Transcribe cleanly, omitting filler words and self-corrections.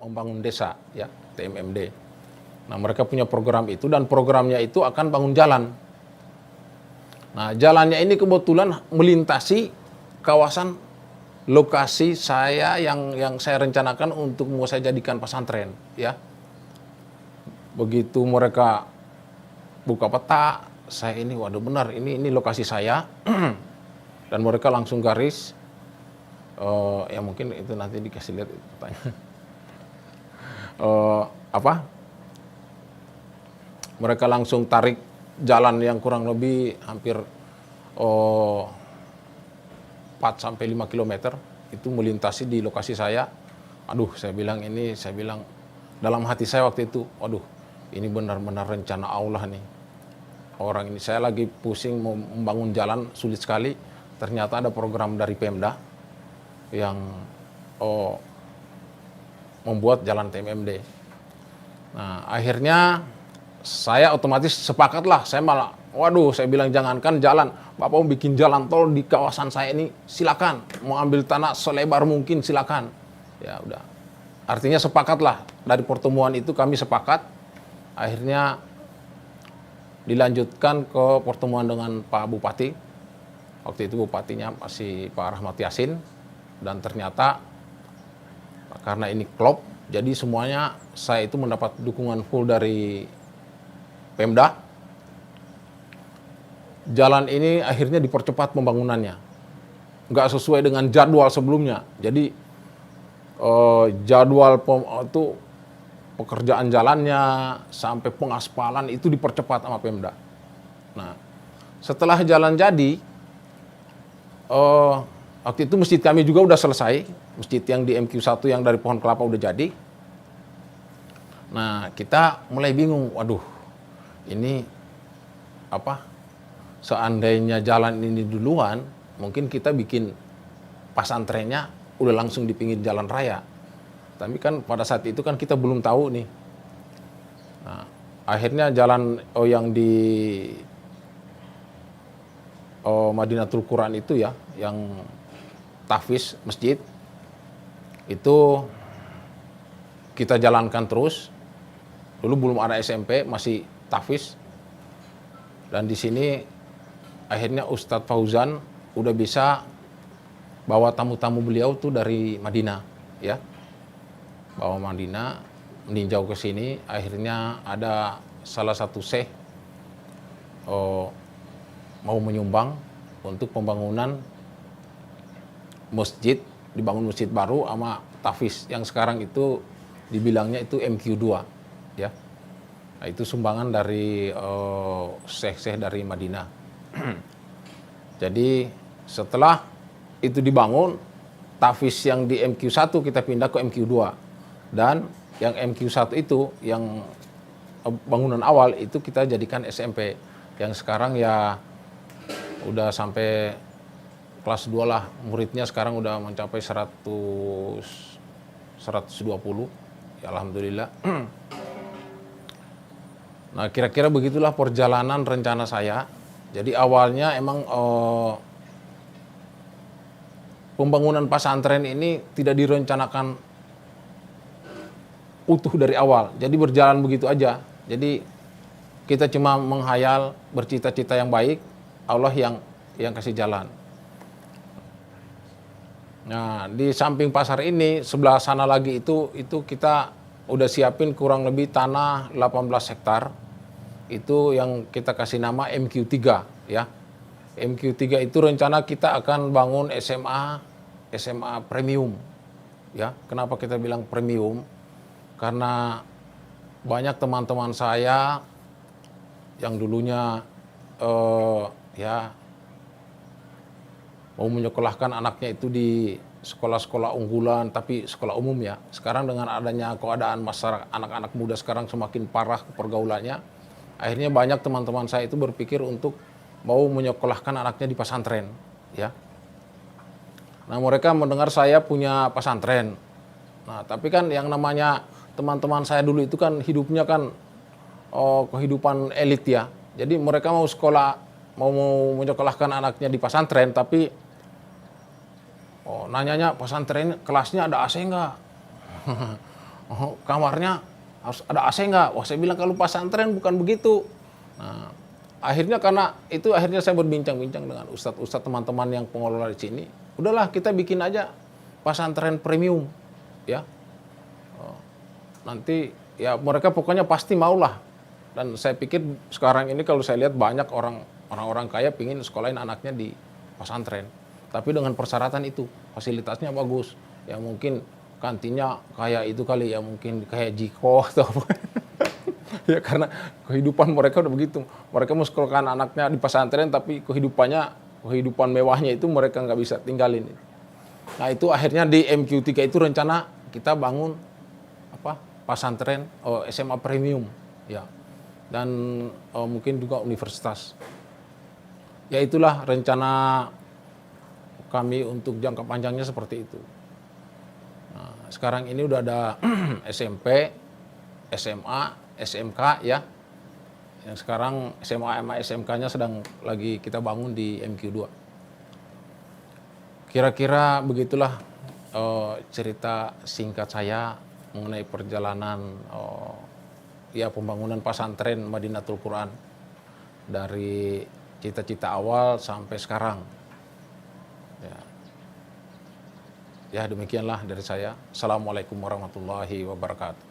membangun desa, ya, TMMD. Nah, mereka punya program itu dan programnya itu akan bangun jalan. Nah, jalannya ini kebetulan melintasi kawasan lokasi saya yang saya rencanakan untuk mau saya jadikan pesantren, ya. Begitu mereka buka peta, saya ini waduh benar ini lokasi saya dan mereka langsung garis. Ya mungkin itu nanti dikasih lihat petanya. Mereka langsung tarik jalan yang kurang lebih hampir 4 sampai 5 km itu melintasi di lokasi saya. Aduh, saya bilang dalam hati saya waktu itu, waduh, ini benar-benar rencana Allah nih. Orang ini saya lagi pusing mau membangun jalan sulit sekali. Ternyata ada program dari Pemda yang membuat jalan TMMD. Nah, akhirnya saya otomatis sepakatlah. Saya bilang jangankan jalan, Bapak mau bikin jalan tol di kawasan saya ini, silakan. Mau ambil tanah selebar mungkin, silakan. Ya udah. Artinya sepakatlah. Dari pertemuan itu kami sepakat. Akhirnya dilanjutkan ke pertemuan dengan Pak Bupati. Waktu itu bupatinya masih Pak Rahmat Yasin. Dan ternyata karena ini klop, jadi semuanya saya itu mendapat dukungan full dari Pemda. Jalan ini akhirnya dipercepat pembangunannya. Nggak sesuai dengan jadwal sebelumnya. Jadi jadwal itu pekerjaan jalannya sampai pengaspalan itu dipercepat sama Pemda. Nah, setelah jalan jadi, waktu itu masjid kami juga udah selesai. Masjid yang di MQ1 yang dari Pohon Kelapa udah jadi. Nah, kita mulai bingung. Waduh, ini seandainya jalan ini duluan, mungkin kita bikin pesantrennya udah langsung di pinggir jalan raya. Tapi kan pada saat itu kan kita belum tahu nih. Nah, akhirnya jalan yang di Madinatul Quran itu ya, yang tahfiz masjid, itu kita jalankan terus. Dulu belum ada SMP, masih tahfiz. Dan di sini akhirnya Ustadz Fauzan udah bisa bawa tamu-tamu beliau tuh dari Madinah, ya. Bawa Madinah, meninjau ke sini. Akhirnya ada salah satu syekh mau menyumbang untuk pembangunan masjid, dibangun masjid baru sama tahfiz yang sekarang itu dibilangnya itu MQ2, ya. Nah, itu sumbangan dari syekh-syekh dari Madinah. Jadi setelah itu dibangun, tahfiz yang di MQ1 kita pindah ke MQ2. Dan yang MQ1 itu, yang bangunan awal itu kita jadikan SMP. Yang sekarang ya udah sampai kelas 2 lah. Muridnya sekarang udah mencapai 120. Ya alhamdulillah. Nah, kira-kira begitulah perjalanan rencana saya. Jadi awalnya emang pembangunan pesantren ini tidak direncanakan utuh dari awal. Jadi berjalan begitu aja. Jadi kita cuma menghayal, bercita-cita yang baik, Allah yang kasih jalan. Nah, di samping pasar ini, sebelah sana lagi itu kita udah siapin kurang lebih tanah 18 hektar. Itu yang kita kasih nama MQ3, ya. MQ3 itu rencana kita akan bangun SMA premium, ya. Kenapa kita bilang premium? Karena banyak teman-teman saya yang dulunya ya mau menyekolahkan anaknya itu di sekolah-sekolah unggulan, tapi sekolah umum, ya. Sekarang dengan adanya keadaan masyarakat, anak-anak muda sekarang semakin parah pergaulannya, akhirnya banyak teman-teman saya itu berpikir untuk mau menyekolahkan anaknya di pesantren, ya. Nah, mereka mendengar saya punya pesantren. Nah, tapi kan yang namanya teman-teman saya dulu itu kan hidupnya kan kehidupan elit, ya. Jadi mereka mau sekolah, mau menyekolahkan anaknya di pesantren, tapi nanyanya pesantren kelasnya ada AC enggak? "Oh, kamarnya harus ada AC nggak?" Wah, saya bilang, "Kalau pesantren bukan begitu." Nah, akhirnya karena itu akhirnya saya berbincang-bincang dengan ustadz-ustadz teman-teman yang pengelola di sini. Udahlah kita bikin aja pesantren premium, ya. Nanti ya mereka pokoknya pasti maulah. Dan saya pikir sekarang ini kalau saya lihat banyak orang-orang kaya pingin sekolahin anaknya di pesantren. Tapi dengan persyaratan itu, fasilitasnya bagus. Ya mungkin kantinnya kayak itu kali ya, mungkin kayak Jiko atau apa. Ya karena kehidupan mereka udah begitu. Mereka mau sekolahkan anaknya di pesantren tapi kehidupan mewahnya itu mereka nggak bisa tinggalin. Nah itu akhirnya di MQ3 itu rencana kita bangun apa pesantren SMA premium ya, dan mungkin juga universitas. Ya itulah rencana kami untuk jangka panjangnya seperti itu. Nah, sekarang ini udah ada SMP, SMA, SMK ya. Yang sekarang SMA sama SMK-nya sedang lagi kita bangun di MQ2. Kira-kira begitulah cerita singkat saya mengenai perjalanan ya pembangunan pesantren Madinatul Quran dari cita-cita awal sampai sekarang. Ya demikianlah dari saya. Assalamualaikum warahmatullahi wabarakatuh.